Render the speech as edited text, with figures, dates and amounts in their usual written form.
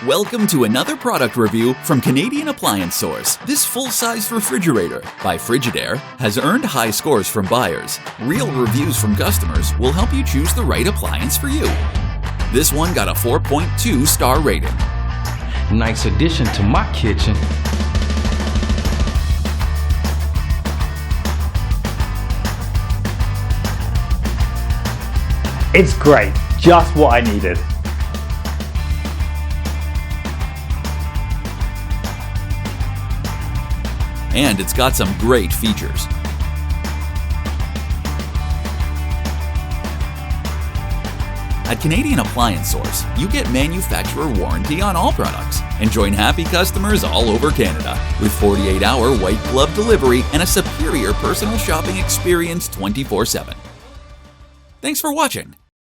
Welcome to another product review from Canadian Appliance Source. This full-size refrigerator by Frigidaire has earned high scores from buyers. Real reviews from customers will help you choose the right appliance for you. This one got a 4.2 star rating. Nice addition to my kitchen. It's great, just what I needed. And it's got some great features. At Canadian Appliance Source, you get manufacturer warranty on all products and join happy customers all over Canada with 48-hour white glove delivery and a superior personal shopping experience 24/7. Thanks for watching.